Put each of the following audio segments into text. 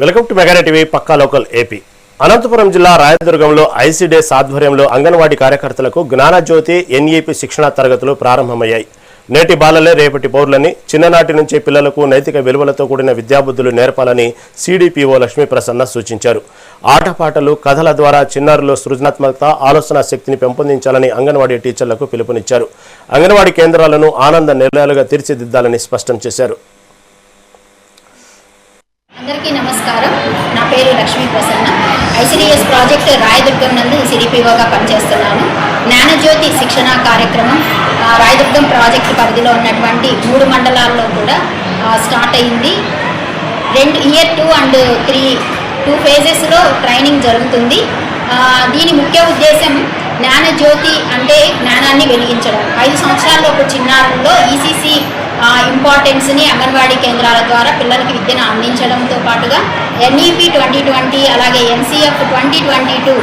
Welcome to mega TV పక్కా local AP. Anantapuram జిల్లా రాయదుర్గంలో ఐసీడీఎస్ ఆధ్వర్యంలో అంగన్వాడీ కార్యకర్తలకు జ్ఞానజ్యోతి ఎన్ఈపీ శిక్షణా తరగతులు ప్రారంభమయ్యాయి. నేటి బాలలే రేపటి పౌరులని, చిన్ననాటి నుంచే పిల్లలకు నైతిక విలువలతో కూడిన విద్యాబుద్ధులు నేర్పాలని సిడిపిఓ లక్ష్మీప్రసన్న సూచించారు. ఆటపాటలు, కథల ద్వారా చిన్నారుల్లో సృజనాత్మకత, ఆలోచన శక్తిని పెంపొందించాలని అంగన్వాడీ టీచర్లకు పిలుపునిచ్చారు. అంగన్వాడీ కేంద్రాలను ఆనంద నిలయాలుగా తీర్చిదిద్దాలని స్పష్టం చేశారు. అందరికీ నమస్కారం. నా పేరు లక్ష్మీప్రసన్న. ఐసీడీఎస్ ప్రాజెక్ట్ రాయదుర్గం నందు సిడిపిఓగా పనిచేస్తున్నాను. జ్ఞానజ్యోతి శిక్షణ కార్యక్రమం రాయదుర్గం ప్రాజెక్టు పరిధిలో ఉన్నటువంటి 3 మండలాల్లో కూడా స్టార్ట్ అయింది. ఇయర్ 2 and 3 ఫేజెస్లో ట్రైనింగ్ జరుగుతుంది. దీని ముఖ్య ఉద్దేశం జ్ఞానజ్యోతి అంటే జ్ఞానాన్ని వెలిగించడం. 5 సంవత్సరాల్లోపు చిన్నారుల్లో ఈసీసీ ఇంపార్టెన్స్ని అంగన్వాడీ కేంద్రాల ద్వారా పిల్లలకి విద్యను అందించడంతో పాటుగా ఎన్ఈపీ 2020 అలాగే ఎన్సీఎఫ్ 2022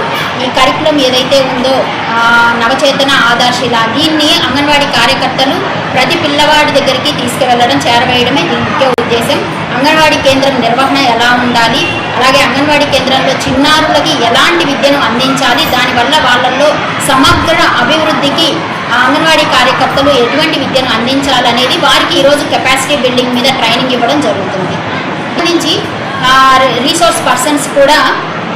ఈ కరికులం ఏదైతే ఉందో నవచేతన ఆదర్శిల దీన్ని అంగన్వాడీ కార్యకర్తలు ప్రతి పిల్లవాడి దగ్గరికి తీసుకువెళ్ళడం, చేరవేయడమే దీని ముఖ్య ఉద్దేశం. అంగన్వాడీ కేంద్రం నిర్వహణ ఎలా ఉండాలి, అలాగే అంగన్వాడీ కేంద్రంలో చిన్నారులకి ఎలాంటి విద్యను అందించాలి, దానివల్ల వాళ్ళల్లో సమగ్ర అభివృద్ధికి అంగన్వాడీ కార్యకర్తలు ఎటువంటి విద్యను అందించాలనేది వారికి ఈరోజు కెపాసిటీ బిల్డింగ్ మీద ట్రైనింగ్ ఇవ్వడం జరుగుతుంది. నుంచి రీసోర్స్ పర్సన్స్ కూడా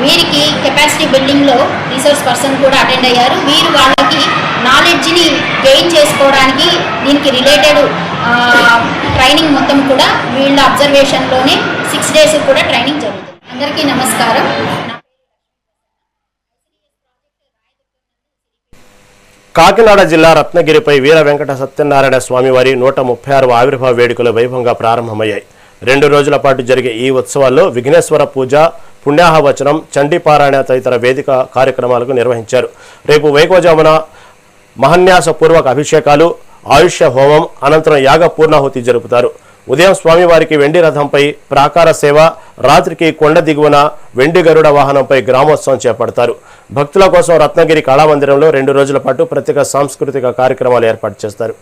వీరికి కెపాసిటీ బిల్డింగ్లో రీసోర్స్ పర్సన్ కూడా అటెండ్ అయ్యారు. వీరు వాళ్ళకి నాలెడ్జ్ని గెయిన్ చేసుకోవడానికి దీనికి రిలేటెడ్ ట్రైనింగ్ మొత్తం కూడా వీళ్ళ అబ్జర్వేషన్లోనే 6 days కూడా ట్రైనింగ్ జరుగుతుంది. అందరికీ నమస్కారం. కాకినాడ జిల్లా రత్నగిరిపై వీర వెంకట సత్యనారాయణ స్వామివారి 136వ ఆవిర్భావ వేడుకలు వైభవంగా ప్రారంభమయ్యాయి. 2 రోజుల పాటు జరిగే ఈ ఉత్సవాల్లో విఘ్నేశ్వర పూజ, పుణ్యాహవచనం, చండీపారాయణ తదితర వేదిక కార్యక్రమాలకు నిర్వహించారు. రేపు వైకోజామున మహన్యాసపూర్వక అభిషేకాలు, ఆయుష్య హోమం అనంతరం యాగ పూర్ణాహుతి జరుపుతారు. ఉదయం స్వామివారికి వెండి రథంపై ప్రాకార సేవ, రాత్రికి కొండ దిగువన వెండి గరుడ వాహనంపై గ్రామోత్సవం చేపడతారు. భక్తుల కోసం రత్నగిరి కళామందిరంలో 2 రోజుల పాటు ప్రత్యేక సాంస్కృతిక కార్యక్రమాలు ఏర్పాటు చేస్తారు.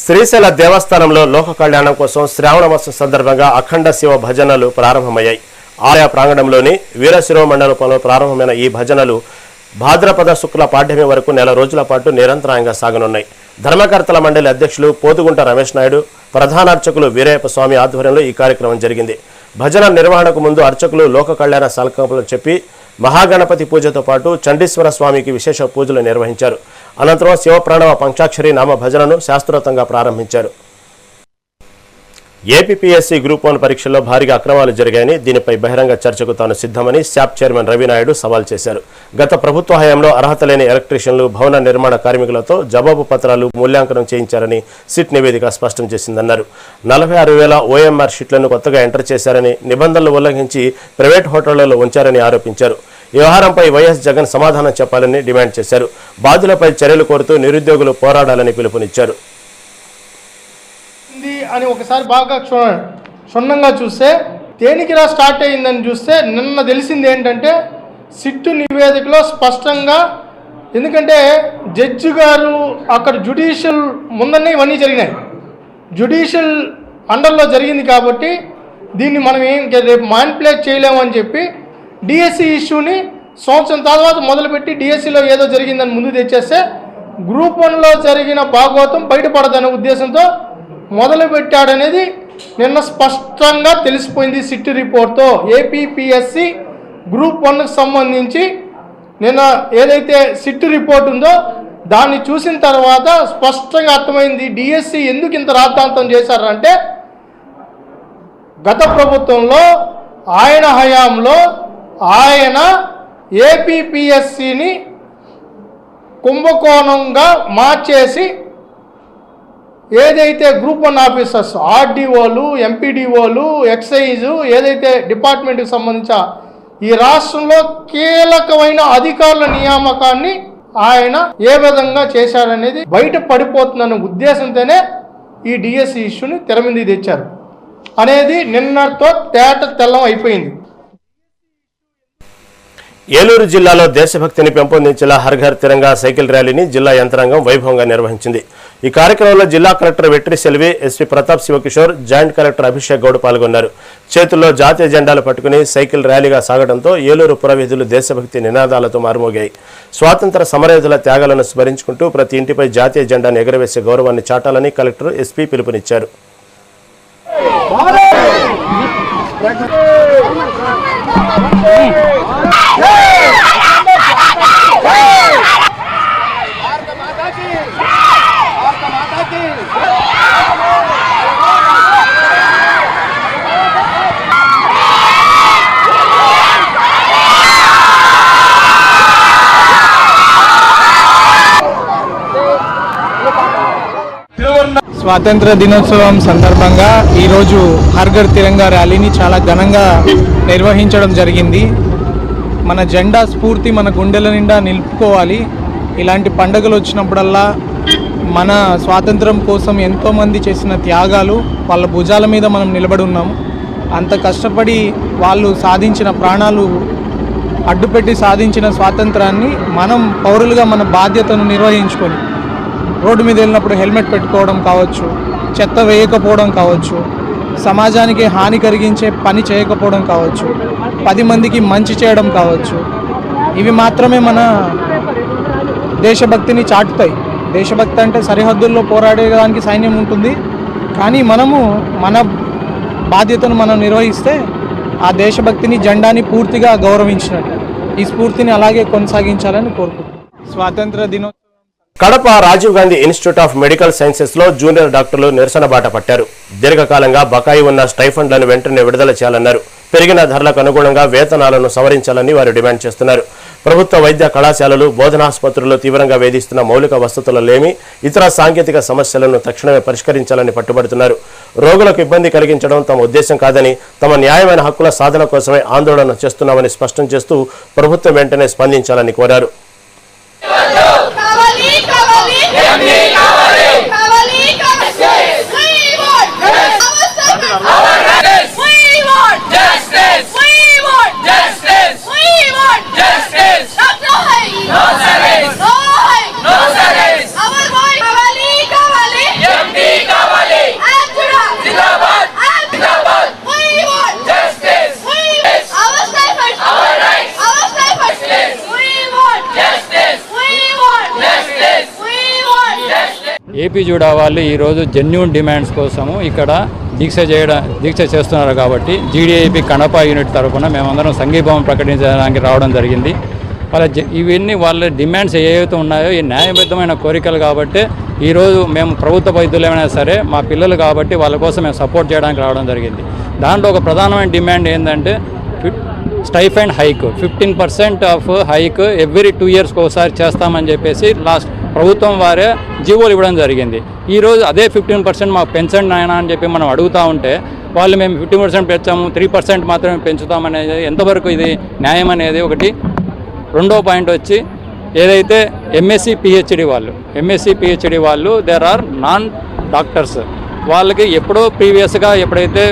శ్రీశైల దేవస్థానంలో లోక కళ్యాణం కోసం శ్రావణ మాసం సందర్భంగా అఖండ శివ భజనలు ప్రారంభమయ్యాయి. ఆలయ ప్రాంగణంలోని వీరశిరో మండపంలో ప్రారంభమైన ఈ భజనలు భాద్రపద శుక్ల పాఠ్యమి వరకు 1 రోజుల పాటు నిరంతరాయంగా సాగనున్నాయి. ధర్మకర్తల మండలి అధ్యక్షులు పోతుగుంట రమేష్ నాయుడు, ప్రధాన అర్చకులు వీరయ్యప్ప స్వామి ఆధ్వర్యంలో ఈ కార్యక్రమం జరిగింది. భజన నిర్వహణకు ముందు అర్చకులు లోక కళ్యాణ సంకల్పాలు చెప్పి మహాగణపతి పూజతో పాటు చండీశ్వర స్వామికి విశేష పూజలు నిర్వహించారు. అనంతరం శివప్రణవ పంచాక్షరి నామ భజనను శాస్త్రోక్తంగా ప్రారంభించారు. ఏపీపీఎస్సీ గ్రూప్ 1 పరీక్షల్లో భారీగా అక్రమాలు జరిగాయని, దీనిపై బహిరంగ చర్చకు తాను సిద్ధమని శాప్ చైర్మన్ రవినాయుడు సవాల్ చేశారు. గత ప్రభుత్వ హయాంలో అర్హత లేని ఎలక్ట్రీషియన్లు, భవన నిర్మాణ కార్మికులతో జవాబు పత్రాలు మూల్యాంకనం చేయించారని సిట్ నివేదిక స్పష్టం చేసిందన్నారు. 46,000 OMR షీట్లను కొత్తగా ఎంటర్ చేశారని, నిబంధనలు ఉల్లంఘించి ప్రైవేట్ హోటళ్లలో ఉంచారని ఆరోపించారు. ఈ వ్యవహారంపై వైఎస్ జగన్ సమాధానం చెప్పాలని డిమాండ్ చేశారు. బాధ్యులపై చర్యలు కోరుతూ నిరుద్యోగులు పోరాడాలని పిలుపునిచ్చారు. అని ఒకసారి బాగా క్షుణ్ణంగా చూస్తే దేనికిలా స్టార్ట్ అయ్యిందని చూస్తే నిన్న తెలిసింది ఏంటంటే సిట్టు నివేదికలో స్పష్టంగా ఎందుకంటే జడ్జి గారు అక్కడ జ్యుడిషియల్ ముందనే ఇవన్నీ జరిగినాయి, జ్యుడిషియల్ అండర్లో జరిగింది కాబట్టి దీన్ని మనం రేపు మ్యానిపులేట్ చేయలేమని చెప్పి డిఎస్సి ఇష్యూని సంవత్సరం తర్వాత మొదలుపెట్టి డిఎస్సిలో ఏదో జరిగిందని ముందు తెచ్చేస్తే గ్రూప్ 1లో జరిగిన భాగవతం బయటపడదనే ఉద్దేశంతో మొదలుపెట్టాడనేది నిన్న స్పష్టంగా తెలిసిపోయింది. సిట్ రిపోర్ట్తో ఏపీపీఎస్సి గ్రూప్ 1కి సంబంధించి నిన్న ఏదైతే సిట్ రిపోర్ట్ ఉందో దాన్ని చూసిన తర్వాత స్పష్టంగా అర్థమైంది డిఎస్సి ఎందుకు ఇంత రాద్ధాంతం చేశారంటే గత ప్రభుత్వంలో ఆయన హయాంలో ఆయన ఏపీపీఎస్సిని కుంభకోణంగా మార్చేసి ఏదైతే గ్రూప్ 1 ఆఫీసర్స్ ఆర్డీఓలు, ఎంపీడీఓలు, ఎక్సైజు ఏదైతే డిపార్ట్మెంట్కి సంబంధించిన ఈ రాష్ట్రంలో కీలకమైన అధికారుల నియామకాన్ని ఆయన ఏ విధంగా చేశారనేది బయట పడిపోతుందన్న ఉద్దేశంతోనే ఈ డిఎస్సి ఇష్యూని తెర మీద తెచ్చారు అనేది నిన్నతో తెల్లం అయిపోయింది. ఏలూరు జిల్లాలో దేశభక్తిని పెంపొందించేలా హర్ ఘర్ తిరంగా సైకిల్ ర్యాలీని జిల్లా యంత్రాంగం వైభవంగా నిర్వహించింది. ఈ కార్యక్రమంలో జిల్లా collector Vetri Selvi, SP Pratap Sivakishore, joint collector Abhishek Goud పాల్గొన్నారు. చేతుల్లో జాతీయ జెండాలు పట్టుకుని సైకిల్ ర్యాలీగా సాగడంతో ఏలూరు పురవీధులు దేశభక్తి నినాదాలతో మారుమోగాయి. స్వాతంత్ర సమరయోధుల త్యాగాలను స్మరించుకుంటూ ప్రతి ఇంటిపై జాతీయ జెండాను ఎగురవేసే గౌరవాన్ని చాటాలని కలెక్టర్, ఎస్పీ పిలుపునిచ్చారు. స్వాతంత్ర దినోత్సవం సందర్భంగా ఈరోజు హర్ ఘర్ తిరంగా ర్యాలీని చాలా ఘనంగా నిర్వహించడం జరిగింది. మన జెండా స్ఫూర్తి మన గుండెల నిండా నిలుపుకోవాలి. ఇలాంటి పండుగలు వచ్చినప్పుడల్లా మన స్వాతంత్రం కోసం ఎంతోమంది చేసిన త్యాగాలు వాళ్ళ భుజాల మీద మనం నిలబడి ఉన్నాము. అంత కష్టపడి వాళ్ళు సాధించిన ప్రాణాలు అడ్డుపెట్టి సాధించిన స్వాతంత్రాన్ని మనం పౌరులుగా మన బాధ్యతను నిర్వహించుకొని రోడ్డు మీద వెళ్ళినప్పుడు హెల్మెట్ పెట్టుకోవడం కావచ్చు, చెత్త వేయకపోవడం కావచ్చు, సమాజానికి హాని కలిగించే పని చేయకపోవడం కావచ్చు, 10 మందికి మంచి చేయడం కావచ్చు, ఇవి మాత్రమే మన దేశభక్తిని చాటుతాయి. దేశభక్తి అంటే సరిహద్దుల్లో పోరాడేదానికి సైన్యం ఉంటుంది, కానీ మనము మన బాధ్యతను మనం నిర్వహిస్తే ఆ దేశభక్తిని జెండాని పూర్తిగా గౌరవించినట్టు. ఈ స్ఫూర్తిని అలాగే కొనసాగించాలని కోరుకుంటున్నాను. స్వాతంత్ర దినోత్సవం Kadapa Rajiv Gandhi institute of medical sciences లో జూనియర్ డాక్టర్లు నిరసన బాట పట్టారు. దీర్ఘకాలంగా బకాయి ఉన్న స్టైఫండ్లను వెంటనే విడుదల చేయాలన్నారు. పెరిగిన ధరలకు అనుగుణంగా వేతనాలను సవరించాలని వారు డిమాండ్ చేస్తున్నారు. ప్రభుత్వ వైద్య కళాశాలలు, బోధనాసుపత్రులు తీవ్రంగా వేధిస్తున్న మౌలిక వసతుల లేమి, ఇతర సాంకేతిక సమస్యలను తక్షణమే పరిష్కరించాలని పట్టుబడుతున్నారు. రోగులకు ఇబ్బంది కలిగించడం తమ ఉద్దేశం కాదని, తమ న్యాయమైన హక్కుల సాధన కోసమే ఆందోళన చేస్తున్నామని స్పష్టం చేస్తూ ప్రభుత్వం వెంటనే స్పందించాలని కోరారు. ఏపీ జూడా వాళ్ళు ఈరోజు జెన్యూన్ డిమాండ్స్ కోసము ఇక్కడ దీక్ష చేస్తున్నారు. కాబట్టి జీడీఐపీ కడప యూనిట్ తరఫున మేమందరం సంఘీభావం ప్రకటించడానికి రావడం జరిగింది. ఇవన్నీ వాళ్ళ డిమాండ్స్ ఏవైతే ఉన్నాయో ఈ న్యాయబద్ధమైన కోరికలు కాబట్టి ఈరోజు మేము ప్రభుత్వ వైద్యులైనా సరే మా పిల్లలు కాబట్టి వాళ్ళ కోసం మేము సపోర్ట్ చేయడానికి రావడం జరిగింది. దాంట్లో ఒక ప్రధానమైన డిమాండ్ ఏంటంటే stipend hike 15% of hike every 2 ఇయర్స్కి ఒకసారి చేస్తామని చెప్పేసి లాస్ట్ ప్రభుత్వం వారే జీవోలు ఇవ్వడం జరిగింది. ఈరోజు అదే 15% మాకు పెంచండి నాయన అని చెప్పి మనం అడుగుతూ ఉంటే వాళ్ళు మేము 15% పెంచాము, 3% మాత్రమే పెంచుతామనేది ఎంతవరకు ఇది న్యాయం అనేది ఒకటి. రెండో పాయింట్ వచ్చి ఏదైతే ఎంఎస్సి పిహెచ్డి వాళ్ళు దేర్ ఆర్ నాన్ డాక్టర్స్, వాళ్ళకి ఎప్పుడో ప్రీవియస్గా ఎప్పుడైతే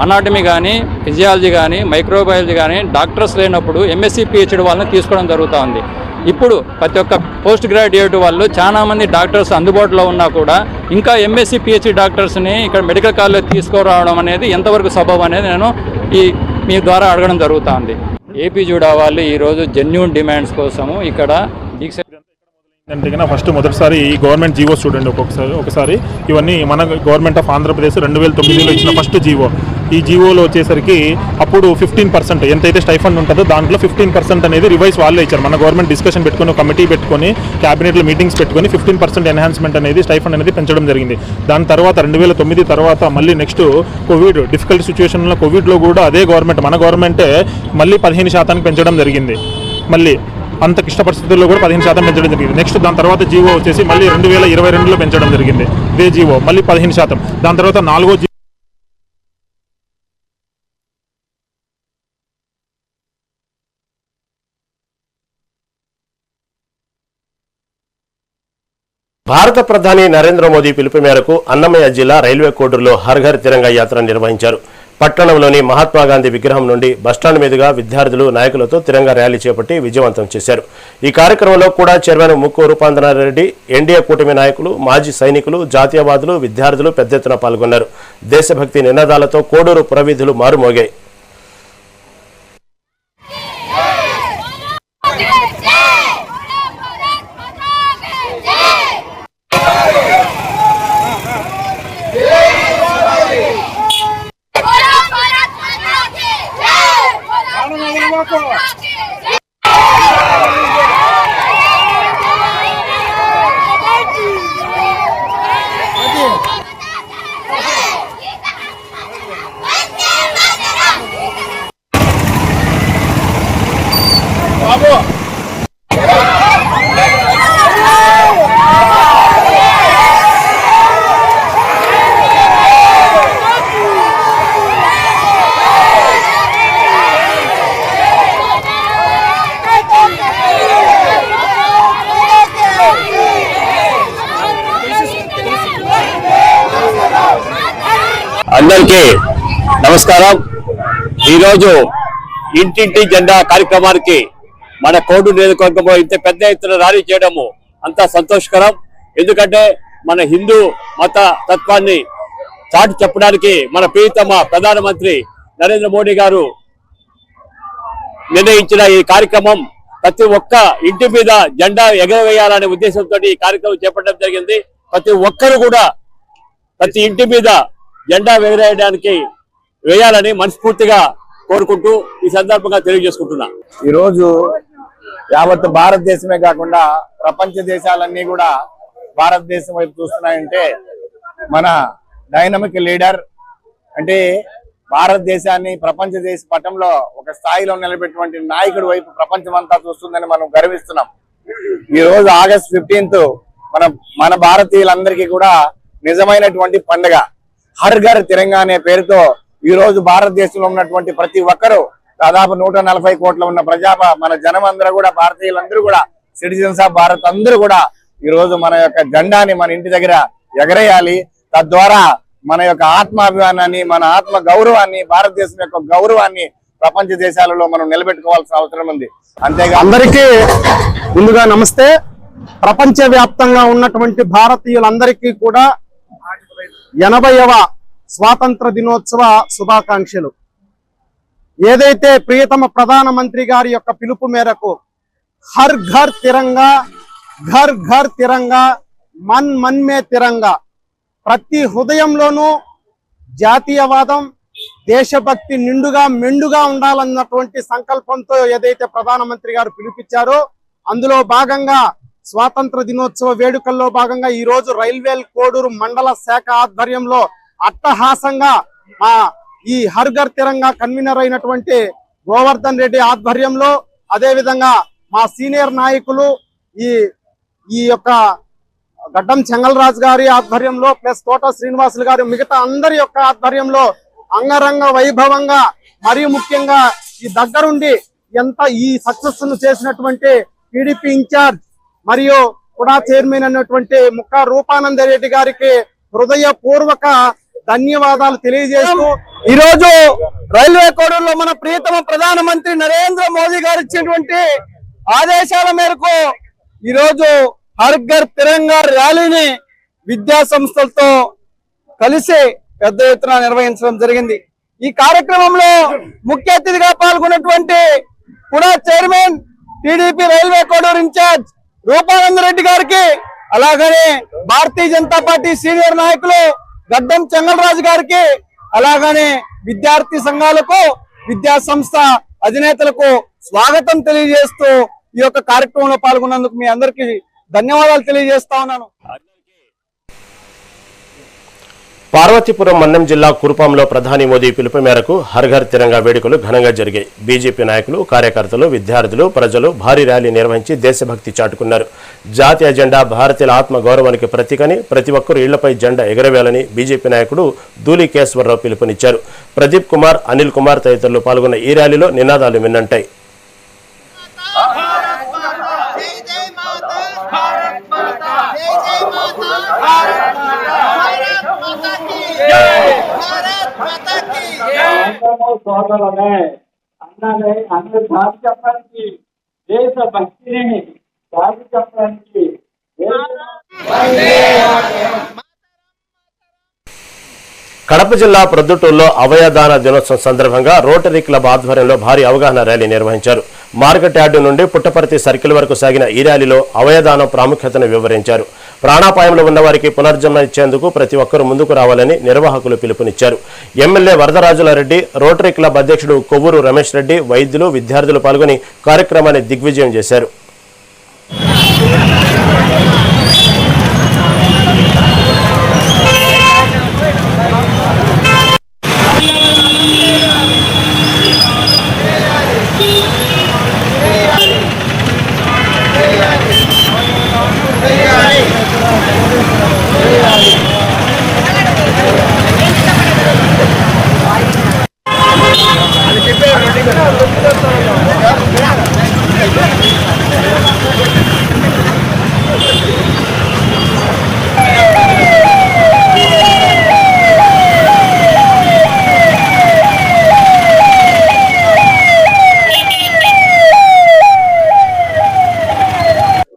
అనాటమీ కానీ, ఫిజియాలజీ కానీ, మైక్రోబయాలజీ కానీ డాక్టర్స్ లేనప్పుడు ఎంఎస్సి పిహెచ్డి వాళ్ళని తీసుకోవడం జరుగుతూ ఉంది. ఇప్పుడు ప్రతి ఒక్క పోస్ట్ గ్రాడ్యుయేట్ వాళ్ళు చాలామంది డాక్టర్స్ అందుబాటులో ఉన్నా కూడా ఇంకా ఎంఎస్సి పిహెచ్డి డాక్టర్స్ని ఇక్కడ మెడికల్ కాలేజ్ తీసుకురావడం అనేది ఎంతవరకు సబబు అనేది నేను మీ ద్వారా అడగడం జరుగుతుంది. ఏపీ జూడా వాళ్ళు ఈరోజు జెన్యూన్ డిమాండ్స్ కోసము ఇక్కడ దీక్ష అంటే ఫస్ట్ మొదటిసారి ఈ గవర్నమెంట్ జీవోస్ చూడండి. ఒకసారి ఇవన్నీ మన గవర్నమెంట్ ఆఫ్ ఆంధ్రప్రదేశ్ 2009లో ఇచ్చిన ఫస్ట్ జీవో. ఈ జీవోలో వచ్చేసరికి అప్పుడు 15% ఎంతైతే స్టైఫండ్ ఉంటుందో దాంట్లో 15% అనేది రివైజ్ వాళ్ళే ఇచ్చారు. మన గవర్నమెంట్ డిస్కషన్ పెట్టుకొని కమిటీ పెట్టుకొని క్యాబినెట్లో మీటింగ్స్ పెట్టుకొని 15% ఎన్హాన్స్మెంట్ అనేది స్టైఫండ్ అనేది పెంచడం జరిగింది. దాని తర్వాత 2009 తర్వాత మళ్ళీ నెక్స్ట్ కోవిడ్ డిఫికల్ట్ సిచ్యువేషన్లో కోవిడ్లో కూడా అదే గవర్నమెంట్ మన గవర్నమెంటే మళ్ళీ 15% పెంచడం జరిగింది. మళ్ళీ అంత క్లిష్ట పరిస్థితుల్లో కూడా 15% పెంచడం జరిగింది. నెక్స్ట్ దాని తర్వాత జీవో వచ్చేసి మళ్ళీ 2022లో పెంచడం జరిగింది. ఇదే జీవో మళ్ళీ 15%. దాని తర్వాత 4వ జీవో భారత ప్రధాని నరేంద్ర మోదీ పిలుపు మేరకు అన్నమయ్య జిల్లా రైల్వే కోడూరులో హర్ ఘర్ తిరంగా యాత్ర నిర్వహించారు. పట్టణంలోని మహాత్మాగాంధీ విగ్రహం నుండి బస్టాండ్ మీదుగా విద్యార్థులు నాయకులతో తిరంగా ర్యాలీ చేపట్టి విజయవంతం చేశారు. ఈ కార్యక్రమంలో కూడా చైర్మన్ ముక్కు రూపాంతరారెడ్డి, ఎన్డీఏ కూటమి నాయకులు, మాజీ సైనికులు, జాతీయవాదులు, విద్యార్థులు పెద్ద ఎత్తున పాల్గొన్నారు. దేశభక్తి నినాదాలతో కోడూరు పురవీధులు మారుమోగాయి. అందరికీ నమస్కారం. ఈరోజు ఇంటింటి జెండా కార్యక్రమానికి మన కోడూరు నియోజకవర్గంలో ఇంత పెద్ద ఎత్తున ర్యాలీ చేయడము అంతా సంతోషకరం. ఎందుకంటే మన హిందూ మత తత్వాన్ని చాటి చెప్పడానికి మన ప్రియతమ ప్రధానమంత్రి నరేంద్ర మోడీ గారు నిర్ణయించిన ఈ కార్యక్రమం ప్రతి ఒక్క ఇంటి మీద జెండా ఎగరవేయాలనే ఉద్దేశంతో ఈ కార్యక్రమం చేపట్టడం జరిగింది. ప్రతి ఒక్కరు కూడా ప్రతి ఇంటి మీద జెండా వేయాలని మనస్ఫూర్తిగా కోరుకుంటూ ఈ సందర్భంగా తెలియజేసుకుంటున్నా. ఈరోజు యావత్ భారతదేశమే కాకుండా ప్రపంచ దేశాలన్నీ కూడా భారతదేశం వైపు చూస్తున్నాయంటే మన డైనమిక్ లీడర్ అంటే భారతదేశాన్ని ప్రపంచ దేశ పటంలో ఒక స్థాయిలో నిలబెట్టినటువంటి నాయకుడి వైపు ప్రపంచం అంతా చూస్తుందని మనం గర్విస్తున్నాం. ఈ రోజు ఆగస్ట్ 15 మన భారతీయులందరికీ కూడా నిజమైనటువంటి పండుగ. హర్ ఘర్ తిరంగా అనే పేరుతో ఈ రోజు భారతదేశంలో ఉన్నటువంటి ప్రతి ఒక్కరూ దాదాపు 140 కోట్ల ఉన్న మన జనం అందరూ కూడా భారతీయులందరూ కూడా సిటిజన్స్ ఆఫ్ భారత్ అందరూ కూడా ఈ రోజు మన యొక్క జెండాని మన ఇంటి దగ్గర ఎగరేయాలి. తద్వారా మన యొక్క ఆత్మాభిమానాన్ని, మన ఆత్మ గౌరవాన్ని, భారతదేశం యొక్క గౌరవాన్ని ప్రపంచ దేశాలలో మనం నిలబెట్టుకోవాల్సిన అవసరం ఉంది. అంతేగా అందరికీ ముందుగా నమస్తే. ప్రపంచ వ్యాప్తంగా ఉన్నటువంటి భారతీయులందరికీ కూడా 80వ స్వాతంత్ర దినోత్సవ శుభాకాంక్షలు. ఏదైతే ప్రియతమ ప్రధానమంత్రి గారి యొక్క పిలుపు మేరకు హర్ ఘర్ తిరంగా, ఘర్ ఘర్ తిరంగా, మన్ మన్ మే తిరంగా, ప్రతి హృదయంలోనూ జాతీయవాదం, దేశభక్తి నిండుగా మెండుగా ఉండాలన్నటువంటి సంకల్పంతో ఏదైతే ప్రధానమంత్రి గారు పిలుపిచ్చారో అందులో భాగంగా స్వాతంత్ర దినోత్సవ వేడుకల్లో భాగంగా ఈ రోజు రైల్వే కోడూరు మండల శాఖ ఆధ్వర్యంలో అట్టహాసంగా ఈ హర్ ఘర్ తిరంగా కన్వీనర్ అయినటువంటి గోవర్ధన్ రెడ్డి ఆధ్వర్యంలో, అదే విధంగా మా సీనియర్ నాయకులు ఈ యొక్క గడ్డం చెంగల్రాజు గారి ఆధ్వర్యంలో ప్లస్ తోట శ్రీనివాసులు గారి మిగతా అందరి యొక్క ఆధ్వర్యంలో అంగరంగ వైభవంగా మరియు ముఖ్యంగా ఈ దగ్గరుండి ఈ సక్సెస్ ను చేసినటువంటి టీడీపీ ఇన్ఛార్జ్ మరియు కూడా చైర్మన్ అన్నటువంటి ముక్కా రూపానందరెడ్డి గారికి హృదయపూర్వక ధన్యవాదాలు తెలియజేస్తూ ఈ రోజు రైల్వే కోడూరులో మన ప్రియతమ ప్రధానమంత్రి నరేంద్ర మోదీ గారు ఇచ్చినటువంటి ఆదేశాల మేరకు ఈరోజు హర్ ఘర్ తిరంగా ర్యాలీని విద్యా సంస్థలతో కలిసి పెద్ద ఎత్తున నిర్వహించడం జరిగింది. ఈ కార్యక్రమంలో ముఖ్య అతిథిగా పాల్గొన్నటువంటి కూడా chairman TDP railway Koduru in-charge Rupanandareddy గారికి, అలాగనే భారతీయ జనతా పార్టీ సీనియర్ నాయకులు గడ్డం చెంగళరాజు గారికి, అలాగనే విద్యార్థి సంఘాలకు, విద్యా సంస్థ అధినేతలకు స్వాగతం తెలియజేస్తూ ఈ యొక్క కార్యక్రమంలో పాల్గొన్నందుకు మీ అందరికీ ధన్యవాదాలు తెలియజేస్తా ఉన్నాను. పార్వతీపురం మన్యం జిల్లా కురుపాంలో ప్రధాని మోదీ పిలుపు మేరకు హర్ ఘర్ తిరంగా వేడుకలు ఘనంగా జరిగాయి. బీజేపీ నాయకులు, కార్యకర్తలు, విద్యార్థులు, ప్రజలు భారీ ర్యాలీ నిర్వహించి దేశభక్తి చాటుకున్నారు. జాతీయ జెండా భారతీయుల ఆత్మ గౌరవానికి ప్రతీకని, ప్రతి ఒక్కరూ ఇళ్లపై జెండా ఎగరవేయాలని బీజేపీ నాయకుడు ధూళికేశ్వరరావు పిలుపునిచ్చారు. ప్రదీప్ కుమార్, అనిల్ కుమార్ తదితరులు పాల్గొన్న ఈ ర్యాలీలో నినాదాలు విన్నంటాయి. సోదరులే అన్నదే అందరూ దాటి చెప్పడానికి, దేశ భక్తిని దాటి చెప్పడానికి కడప జిల్లా ప్రొద్దుటూరులో అవయదాన దినోత్సవం సందర్భంగా రోటరీ క్లబ్ ఆధ్వర్యంలో భారీ అవగాహన ర్యాలీ నిర్వహించారు. మార్కెట్ యార్డు నుండి పుట్టపర్తి సర్కిల్ వరకు సాగిన ఈ ర్యాలీలో అవయదానం ప్రాముఖ్యతను వివరించారు. ప్రాణాపాయంలో ఉన్నవారికి పునర్జన్మ ఇచ్చేందుకు ప్రతి ఒక్కరూ ముందుకు రావాలని నిర్వాహకులు పిలుపునిచ్చారు. ఎమ్మెల్యే వరదరాజులారెడ్డి, రోటరీ క్లబ్ అధ్యక్షుడు కొవ్వూరు రమేష్ రెడ్డి, వైద్యులు, విద్యార్థులు పాల్గొని కార్యక్రమాన్ని దిగ్విజయం చేశారు.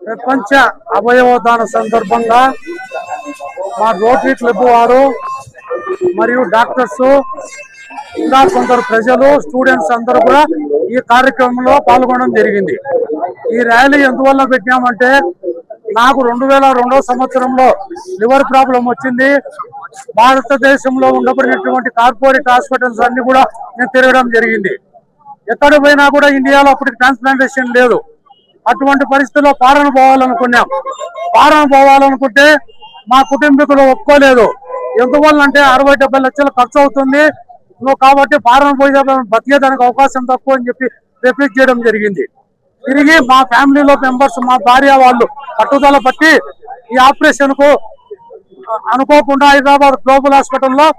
ప్రపంచ అవయవదాన సందర్భంగా మా రోటరీ క్లబ్ వారు మరియు డాక్టర్స్, ఇంకా కొందరు ప్రజలు, స్టూడెంట్స్ అందరూ కూడా ఈ కార్యక్రమంలో పాల్గొనడం జరిగింది. ఈ ర్యాలీ ఎందువల్ల పెట్టామంటే, నాకు 2002 సంవత్సరంలో లివర్ ప్రాబ్లం వచ్చింది. భారతదేశంలో ఉండబడినటువంటి కార్పొరేట్ హాస్పిటల్స్ అన్ని కూడా నేను తిరగడం జరిగింది. ఎక్కడ పోయినా కూడా ఇండియాలో అప్పటికి ట్రాన్స్ప్లాంటేషన్ లేదు. అటువంటి పరిస్థితుల్లో ఫారెన్ పోవాలనుకున్నాం. ఫారెన్ పోవాలనుకుంటే మా కుటుంబీకులు ఒప్పుకోలేదు. ఎందువల్ల అంటే 60-70 లక్షలు ఖర్చు అవుతుంది, నువ్వు కాబట్టి ఫారెన్ పోయి బతికేదానికి అవకాశం తక్కువ అని చెప్పి రిఫ్యూజ్ చేయడం జరిగింది. తిరిగి మా ఫ్యామిలీలో మెంబర్స్, మా భార్య వాళ్ళు పట్టుదల పట్టి ఈ ఆపరేషన్ కు అనుకోకుండా హైదరాబాద్ గ్లోబల్ హాస్పిటల్లో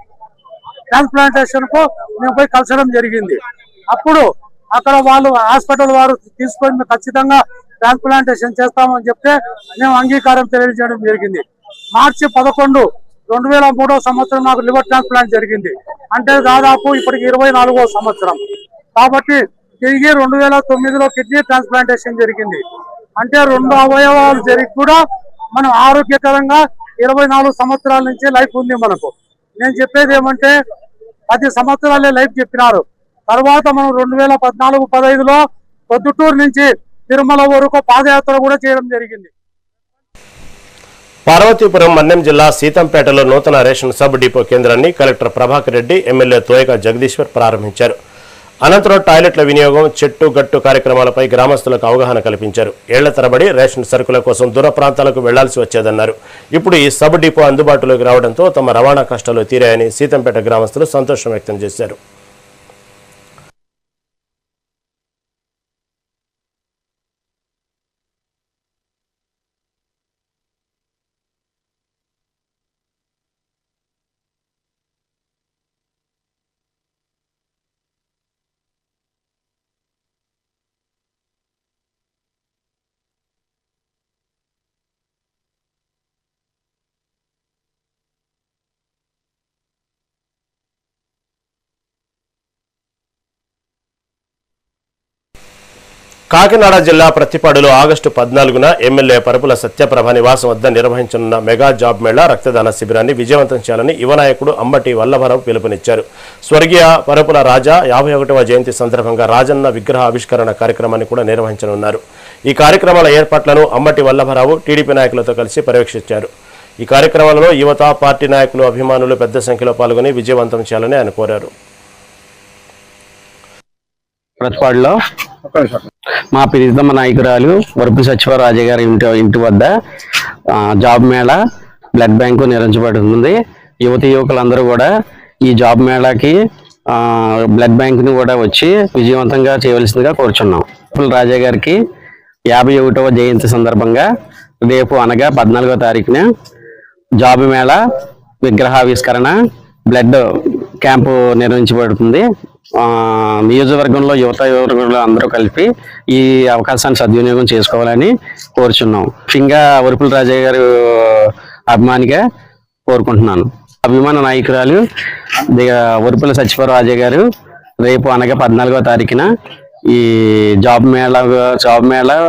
ట్రాన్స్ప్లాంటేషన్ కు మేము పోయి కలిసడం జరిగింది. అప్పుడు అక్కడ వాళ్ళు హాస్పిటల్ వారు తీసుకొని ఖచ్చితంగా ట్రాన్స్ప్లాంటేషన్ చేస్తామని చెప్తే మేము అంగీకారం తెలియజేయడం జరిగింది. మార్చి 11, 2003 సంవత్సరం నాకు లివర్ ట్రాన్స్ప్లాంట్ జరిగింది. అంటే దాదాపు ఇప్పటికి 24వ సంవత్సరం. కాబట్టి తిరిగి 2009లో కిడ్నీ ట్రాన్స్ప్లాంటేషన్ జరిగింది. అంటే 2 అవయవాలు జరిగి కూడా మనం ఆరోగ్యకరంగా 24 సంవత్సరాల నుంచి లైఫ్ ఉంది మనకు. నేను చెప్పేది ఏమంటే 10 సంవత్సరాలే లైఫ్ చెప్పినారు. తర్వాత మనం 2014-15లో పొద్దుటూరు నుంచి తిరుమల వరకు పాదయాత్ర కూడా చేయడం జరిగింది. పార్వతీపురం మన్యం జిల్లా సీతంపేటలో నూతన రేషన్ సబ్ డిపో కేంద్రాన్ని కలెక్టర్ ప్రభాకర్ రెడ్డి, ఎమ్మెల్యే తోయక జగదీశ్వర్ ప్రారంభించారు. అనంతరం టాయిలెట్ల వినియోగం, చెట్టు గట్టు కార్యక్రమాలపై గ్రామస్తులకు అవగాహన కల్పించారు. ఏళ్ల తరబడి రేషన్ సరుకుల కోసం దూర ప్రాంతాలకు వెళ్లాల్సి వచ్చేదన్నారు. ఇప్పుడు ఈ సబ్ డిపో అందుబాటులోకి రావడంతో తమ రవాణా కష్టాలు తీరాయని సీతంపేట గ్రామస్తులు సంతోషం వ్యక్తం చేశారు. కాకినాడ జిల్లా ప్రత్తిపాడులో ఆగస్టు 14న ఎమ్మెల్యే పరుపుల సత్యప్రభ నివాసం వద్ద నిర్వహించనున్న మెగా జాబ్ మేళా రక్తదాన శిబిరాన్ని విజయవంతం చేయాలని యువ నాయకుడు అంబటి వల్లభరావు పిలుపునిచ్చారు. స్వర్గీయ పరుపుల రాజా 51వ జయంతి సందర్భంగా రాజన్న విగ్రహ ఆవిష్కరణ కార్యక్రమాన్ని కూడా నిర్వహించనున్నారు. ఈ కార్యక్రమాల ఏర్పాట్లను అంబటి వల్లభరావు టీడీపీ నాయకులతో కలిసి పర్యవేక్షించారు. ఈ కార్యక్రమాలలో యువత, పార్టీ నాయకులు, అభిమానులు పెద్ద సంఖ్యలో పాల్గొని విజయవంతం చేయాలని ఆయన కోరారు. ప్రతిపాడులో మా ప్రీతమ నాయకురాలు వరపు సచివరాజు గారి ఇంటి వద్ద జాబ్ మేళా బ్లడ్ బ్యాంకు నిర్వహించబడుతుంది. యువకులందరూ కూడా ఈ జాబ్ మేళాకి బ్లడ్ బ్యాంకుని కూడా వచ్చి విజయవంతంగా చేయవలసిందిగా కోరుచున్నాం. రాజా గారికి 51వ జయంతి సందర్భంగా రేపు అనగా 14వ తారీఖున జాబ్ మేళా, విగ్రహావిష్కరణ, బ్లడ్ క్యాంపు నిర్వహించబడుతుంది. నియోజకవర్గంలో యువకులు అందరూ కలిపి ఈ అవకాశాన్ని సద్వినియోగం చేసుకోవాలని కోరుచున్నాం. ముఖ్యంగా వరపుల రాజయ్య గారు అభిమానిగా కోరుకుంటున్నాను. అభిమాన నాయకురాలు వరపుల సత్యప్రభ గారు రేపు అనగా 14వ తారీఖున ఈ జాబ్ మేళా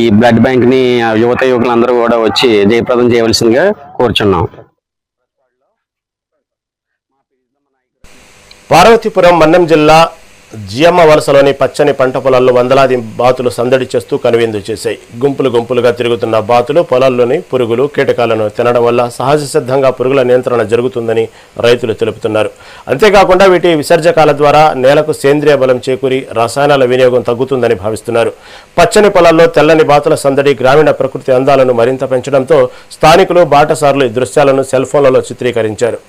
ఈ బ్లడ్ బ్యాంక్ ని యువకులందరూ కూడా వచ్చి జయప్రదం చేయవలసిందిగా కోరుచున్నాం. పార్వతీపురం మన్యం జిల్లా జియమ్మ వలసలోని పచ్చని పంట పొలాల్లో వందలాది బాతులు సందడి చేస్తూ కనువిందు చేశాయి. గుంపులుగా తిరుగుతున్న బాతులు పొలాల్లోని పురుగులు, కీటకాలను తినడం వల్ల సహజ సిద్ధంగా పురుగుల నియంత్రణ జరుగుతుందని రైతులు తెలుపుతున్నారు. అంతేకాకుండా వీటి విసర్జకాల ద్వారా నేలకు సేంద్రియ బలం చేకూరి రసాయనాల వినియోగం తగ్గుతుందని భావిస్తున్నారు. పచ్చని పొలాల్లో తెల్లని బాతుల సందడి గ్రామీణ ప్రకృతి అందాలను మరింత పెంచడంతో స్థానికులు, బాటసారులు ఈ దృశ్యాలను సెల్ ఫోన్లలో చిత్రీకరించారు.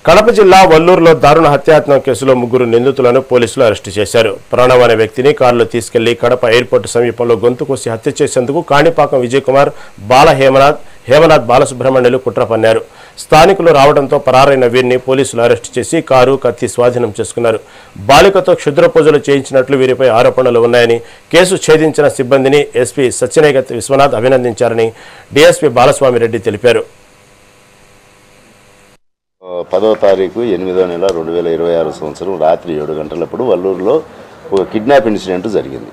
కడప జిల్లా వల్లూరులో దారుణ హత్యాయత్నం కేసులో 3 నిందితులను పోలీసులు అరెస్టు చేశారు. ప్రణవ్ అనే వ్యక్తిని కారులో తీసుకెళ్లి కడప ఎయిర్పోర్టు సమీపంలో గొంతు కోసి హత్య చేసేందుకు కాణిపాకం విజయ్ కుమార్, బాల హేమనాథ్ బాలసుబ్రహ్మణ్యులు కుట్ర పన్నారు. స్థానికులు రావడంతో పరారైన వీరిని పోలీసులు అరెస్టు చేసి కారు, కత్తి స్వాధీనం చేసుకున్నారు. బాలికతో క్షుద్ర పూజలు చేయించినట్లు వీరిపై ఆరోపణలు ఉన్నాయని, కేసు ఛేదించిన సిబ్బందిని ఎస్పీ సత్యనేగత్ విశ్వనాథ్ అభినందించారని డీఎస్పీ బాలస్వామిరెడ్డి తెలిపారు. 10వ తారీఖు 8వ నెల 2026 సంవత్సరం రాత్రి 7 గంటలప్పుడు వల్లూరులో ఒక కిడ్నాప్ ఇన్సిడెంట్ జరిగింది.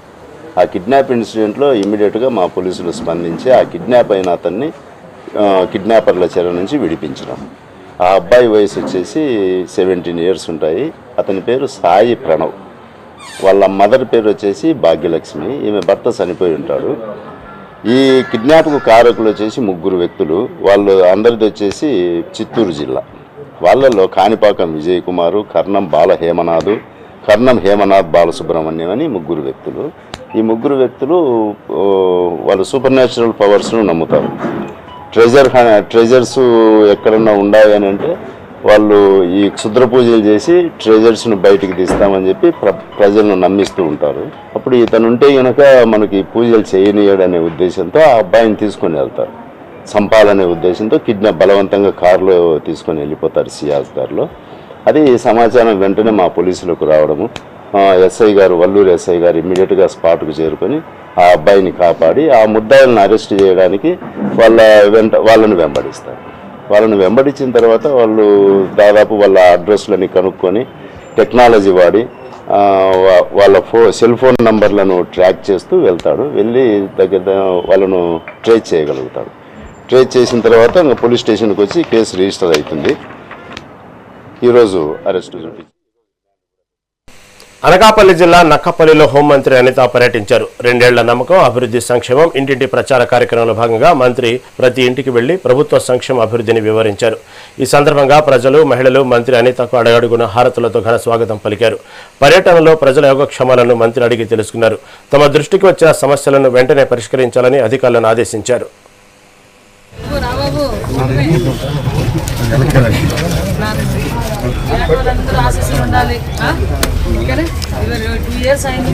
ఆ కిడ్నాప్ ఇన్సిడెంట్లో ఇమ్మీడియట్గా మా పోలీసులు స్పందించి ఆ కిడ్నాప్ అయిన అతన్ని కిడ్నాపర్ల చెర నుంచి విడిపించడం. ఆ అబ్బాయి వయసు వచ్చేసి 17 ఇయర్స్ ఉంటాయి. అతని పేరు సాయి ప్రణవ్. వాళ్ళ మదర్ పేరు వచ్చేసి భాగ్యలక్ష్మి. ఈమె భర్త చనిపోయి ఉంటాడు. ఈ కిడ్నాప్కు కారకులు వచ్చేసి 3 వ్యక్తులు. వాళ్ళు అందరిది వచ్చేసి చిత్తూరు జిల్లా. వాళ్ళల్లో కాణిపాకం విజయ్ కుమారు, కర్ణం హేమనాథ్ బాలసుబ్రహ్మణ్యం అని 3 వ్యక్తులు. ఈ 3 వ్యక్తులు వాళ్ళు సూపర్ న్యాచురల్ పవర్స్ను నమ్ముతారు. ట్రెజర్స్ ఎక్కడన్నా ఉండాలి అని అంటే వాళ్ళు ఈ క్షుద్ర పూజలు చేసి ట్రెజర్స్ను బయటికి తీస్తామని చెప్పి ప్రజలను నమ్మిస్తూ ఉంటారు. అప్పుడు ఇతను ఉంటే కనుక మనకి పూజలు చేయనీయడనే ఉద్దేశంతో ఆ అబ్బాయిని తీసుకొని వెళ్తారు. చంపాలనే ఉద్దేశంతో బలవంతంగా కారులో తీసుకొని వెళ్ళిపోతారు సియాజ్ కారులో. అది సమాచారం వెంటనే మా పోలీసులకు రావడము, ఎస్ఐ గారు, వల్లూరు ఎస్ఐ గారు ఇమ్మీడియట్గా స్పాట్కు చేరుకొని ఆ అబ్బాయిని కాపాడి ఆ ముద్దాయిలను అరెస్ట్ చేయడానికి వాళ్ళని వెంబడిస్తారు. వాళ్ళని వెంబడించిన తర్వాత వాళ్ళు దాదాపు వాళ్ళ అడ్రస్లని కనుక్కొని టెక్నాలజీ వాడి వాళ్ళ సెల్ ఫోన్ నంబర్లను ట్రాక్ చేస్తూ వెళ్తాడు. వెళ్ళి వాళ్ళను ట్రేస్ చేయగలుగుతాడు. ట్రేస్ చేసిన తర్వాత ఇంకా పోలీస్ స్టేషన్కి వచ్చి కేసు రిజిస్టర్ అవుతుంది. ఈరోజు అరెస్టు చూపించి అనకాపల్లి జిల్లా నక్కపల్లిలో హోంమంత్రి అనిత పర్యటించారు. 2 ఏళ్ల నమ్మకం, అభివృద్ధి, సంక్షేమం ఇంటింటి ప్రచార కార్యక్రమంలో భాగంగా మంత్రి ప్రతి ఇంటికి వెళ్లి ప్రభుత్వ సంక్షేమ అభివృద్ధిని వివరించారు. ఈ సందర్భంగా ప్రజలు, మహిళలు మంత్రి అనితకు అడుగడుగున హారతులతో ఘన స్వాగతం పలికారు. పర్యటనలో ప్రజల యోగక్షేమాలను మంత్రి అడిగి తెలుసుకున్నారు. తమ దృష్టికి వచ్చిన సమస్యలను వెంటనే పరిష్కరించాలని అధికారులను ఆదేశించారు. ఆశీస్సులు ఉండాలి. 2 years అయింది.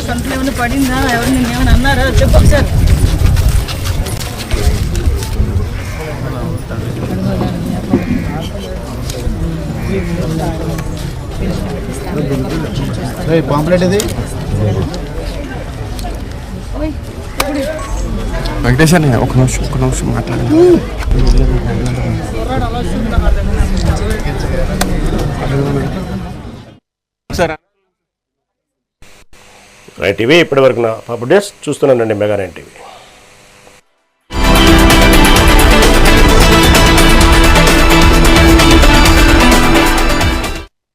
కంట్లో ఏమైనా పడిందా? ఎవరు నేనేమైనా అన్నారా? చెప్పు ఒకసారి. పాంప్లెట్ ఇది వెంకటేష్ అన్న ఒక నిమిషం మాట్లాడండి. రైట్, ఇవి ఇప్పటి వరకు నా అప్డేట్స్ చూస్తున్నానండి మెగా 9 టీవీ.